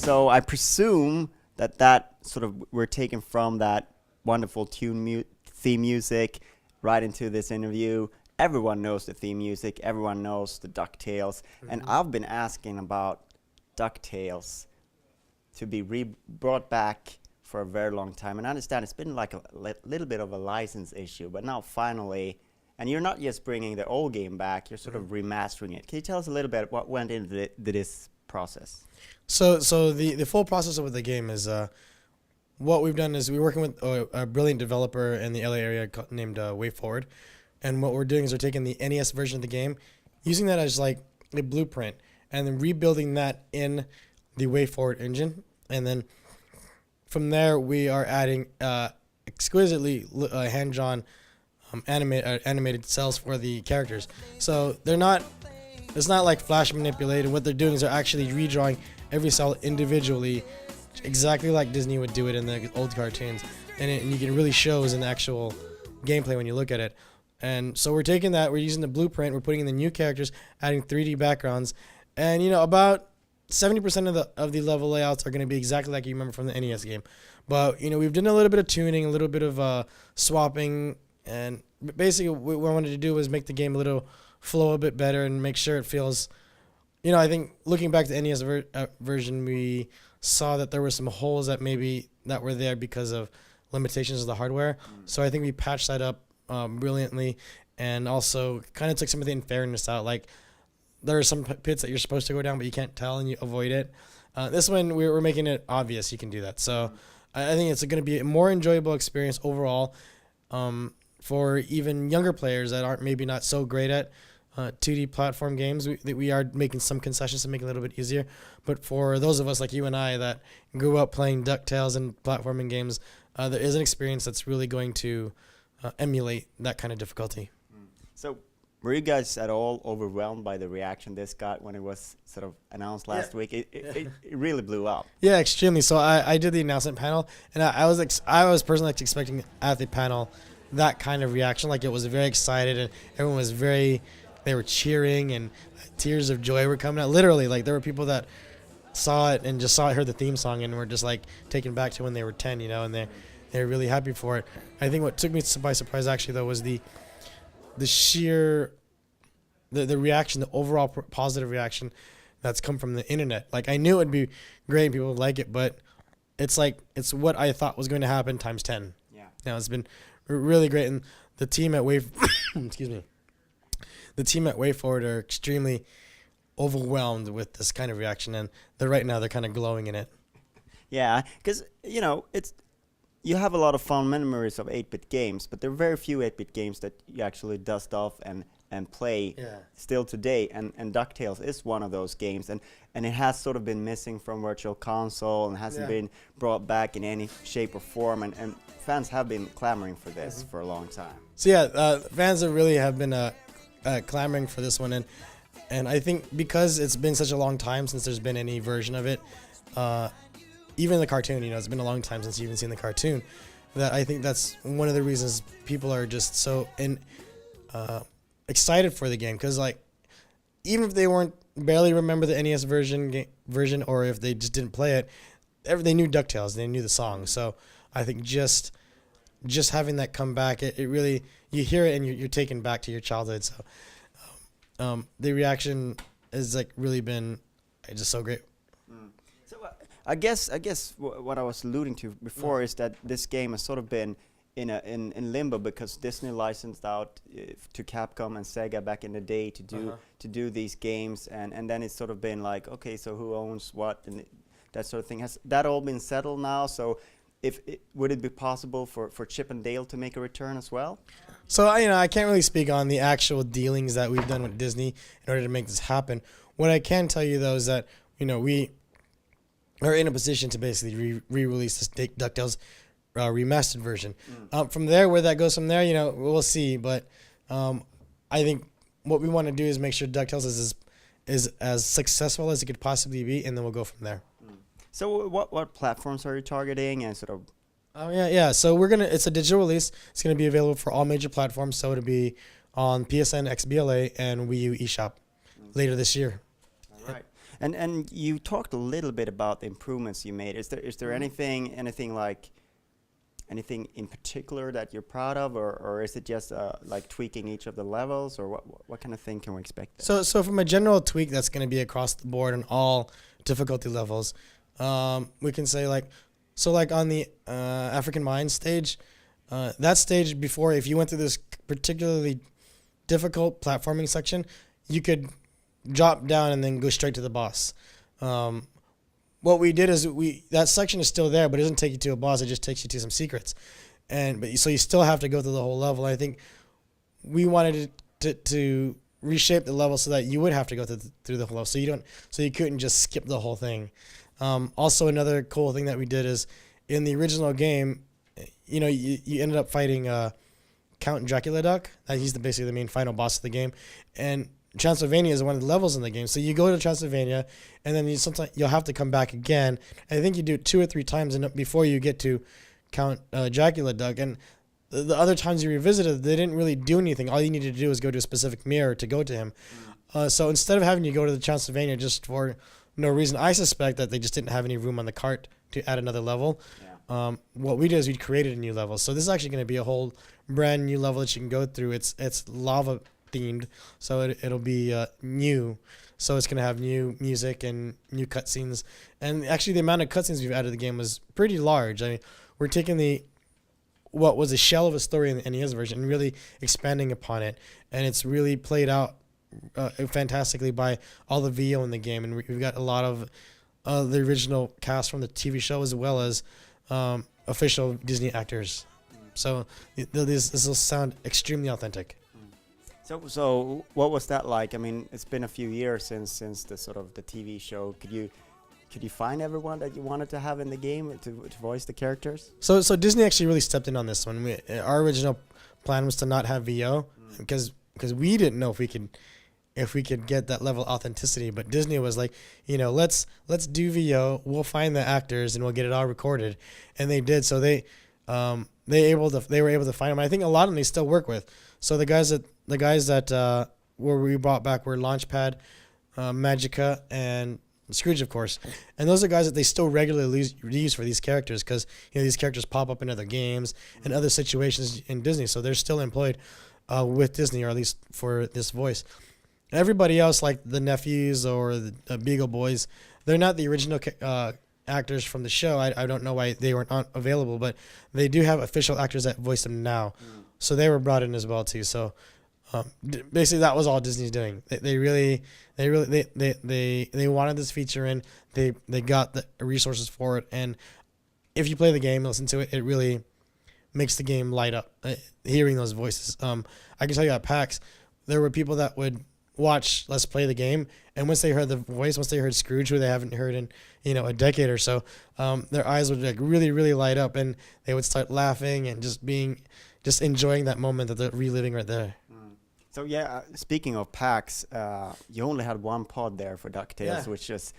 So I presume that sort of we're taken from that wonderful theme music right into this interview. Everyone knows the theme music. Everyone knows the DuckTales. And I've been asking about DuckTales to be brought back for a very long time. And I understand it's been like a little bit of a license issue, but now finally, and you're not just bringing the old game back, you're sort of remastering it. Can you tell us a little bit what went into this process? So the full process of the game is what we've done is we're working with a brilliant developer in the LA area named WayForward. And what we're doing is we're taking the NES version of the game, using that as like a blueprint, and then rebuilding that in the WayForward engine. And then from there, we are adding exquisitely hand-drawn animated cells for the characters. So it's not like flash manipulated. What they're doing is they're actually redrawing every cell individually, exactly like Disney would do it in the old cartoons. And you can really shows in the actual gameplay when you look at it. And so we're taking that, we're using the blueprint, we're putting in the new characters, adding 3D backgrounds, and about 70% of the level layouts are going to be exactly like you remember from the NES game. But we've done a little bit of tuning, a little bit of swapping, and basically what we wanted to do was make the game a little flow a bit better and make sure it feels. I think looking back to the NES version, we saw that there were some holes that were there because of limitations of the hardware. So I think we patched that up brilliantly, and also kind of took some of the unfairness out. Like there are some pits that you're supposed to go down, but you can't tell and you avoid it. This one we're making it obvious you can do that. So I think it's going to be a more enjoyable experience overall for even younger players that aren't maybe not so great at 2D platform games. We are making some concessions to make it a little bit easier. But for those of us like you and I that grew up playing DuckTales and platforming games, there is an experience that's really going to emulate that kind of difficulty. So were you guys at all overwhelmed by the reaction this got when it was sort of announced last week? It really blew up. Yeah, extremely. So I did the announcement panel, and I was personally expecting at the panel that kind of reaction. Like it was very excited, and everyone was they were cheering, and tears of joy were coming out. Literally, like there were people that saw it and just heard the theme song, and were just like taken back to when they were 10, and they're really happy for it. I think what took me by surprise actually though was the sheer the reaction, the overall positive reaction that's come from the internet. Like I knew it would be great and people would like it, but it's it's what I thought was going to happen times 10. Yeah. It's been really great, and the team at excuse me. The team at WayForward are extremely overwhelmed with this kind of reaction, and right now they're kind of glowing in it. Yeah, because you have a lot of fond memories of 8-bit games, but there are very few 8-bit games that you actually dust off and play still today, and DuckTales is one of those games, and it has sort of been missing from Virtual Console and hasn't been brought back in any shape or form, and fans have been clamoring for this for a long time. So fans have been clamoring for this one, and I think because it's been such a long time since there's been any version of it, even the cartoon, it's been a long time since you've even seen the cartoon, that I think that's one of the reasons people are just so excited for the game. Because even if they barely remember the NES version, or if they just didn't play it, they knew DuckTales, they knew the song. So I think just having that come back, it really, you hear it and you're taken back to your childhood. So the reaction has really been just so great. So I guess what I was alluding to before is that this game has sort of been in limbo because Disney licensed out to Capcom and Sega back in the day to do these games, and then it's sort of been like, okay, so who owns what and that sort of thing. Has that all been settled now? So would it be possible for Chip and Dale to make a return as well? So I can't really speak on the actual dealings that we've done with Disney in order to make this happen. What I can tell you though is that we are in a position to basically re-release this DuckTales Remastered version. From there, where that goes from there, we'll see. But I think what we want to do is make sure DuckTales is as successful as it could possibly be, and then we'll go from there. So what platforms are you targeting and sort of? Oh yeah. So it's a digital release. It's gonna be available for all major platforms. So it'll be on PSN, XBLA, and Wii U eShop later this year. All right. And you talked a little bit about the improvements you made. Is there anything like anything in particular that you're proud of, or is it just like tweaking each of the levels, or what kind of thing can we expect there? So from a general tweak that's going to be across the board on all difficulty levels, we can say like on the African Mine stage, that stage before, if you went through this particularly difficult platforming section, you could drop down and then go straight to the boss. What we did is that section is still there, but it doesn't take you to a boss. It just takes you to some secrets, so you still have to go through the whole level. I think we wanted to reshape the level so that you would have to go through the whole level, so you couldn't just skip the whole thing. Also, another cool thing that we did is in the original game, you ended up fighting Count Dracula Duck. He's basically the main final boss of the game, and Transylvania is one of the levels in the game. So you go to Transylvania, and then sometimes you'll have to come back again. And I think you do it 2 or 3 times before you get to Count Dracula Duck. And the other times you revisited, they didn't really do anything. All you needed to do was go to a specific mirror to go to him. So instead of having you go to the Transylvania just for no reason, I suspect that they just didn't have any room on the cart to add another level. Yeah. What we did is we created a new level. So this is actually going to be a whole brand new level that you can go through. It's lava themed, so it'll be new. So it's gonna have new music and new cutscenes. And actually, the amount of cutscenes we've added to the game was pretty large. I mean, we're taking what was a shell of a story in the NES version and really expanding upon it. And it's really played out fantastically by all the VO in the game. And we've got a lot of the original cast from the TV show, as well as official Disney actors. So this will sound extremely authentic. So what was that like? I mean, it's been a few years since the sort of the TV show. Could you find everyone that you wanted to have in the game to voice the characters? So Disney actually really stepped in on this one. Our original plan was to not have VO because we didn't know if we could get that level of authenticity. But Disney was like, let's do VO. We'll find the actors and we'll get it all recorded, and they did. So they were able to find them. I think a lot of them they still work with. So the guys that we brought back were Launchpad, Magica, and Scrooge, of course. And those are guys that they still regularly use for these characters because these characters pop up in other games and other situations in Disney. So they're still employed with Disney, or at least for this voice. Everybody else, like the nephews or the Beagle Boys, they're not the original actors from the show. I don't know why they weren't available, but they do have official actors that voice them now. So they were brought in as well too. So basically, that was all Disney's doing. They wanted this feature in. They got the resources for it, and if you play the game, listen to it, it really makes the game light up. Hearing those voices, I can tell you at PAX, there were people that would watch Let's Play the game, and once they heard the voice, once they heard Scrooge, who they haven't heard in a decade or so, their eyes would like really, really light up, and they would start laughing and just enjoying that moment that they're reliving right there. So yeah, speaking of PAX, you only had one pod there for DuckTales, which just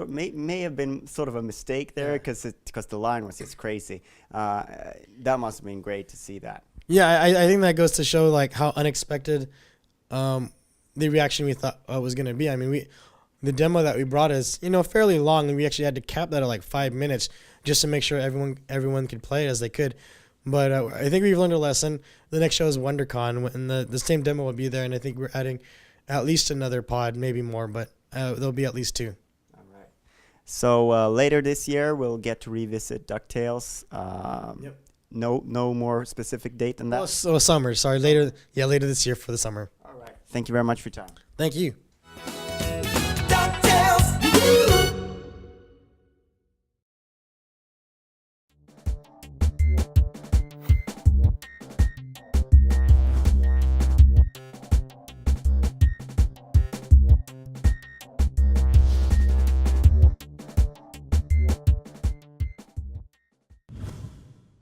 may have been sort of a mistake there because the line was just crazy. That must have been great to see that. Yeah, I think that goes to show like how unexpected the reaction we thought was going to be. I mean, the demo that we brought is fairly long, and we actually had to cap that at like 5 minutes just to make sure everyone could play it as they could. But I think we've learned a lesson. The next show is WonderCon, and the same demo will be there, and I think we're adding at least another pod, maybe more, but there'll be at least 2. All right. So later this year, we'll get to revisit DuckTales. Yep. No more specific date than that? Oh, summer. Sorry, later this year for the summer. All right. Thank you very much for your time. Thank you.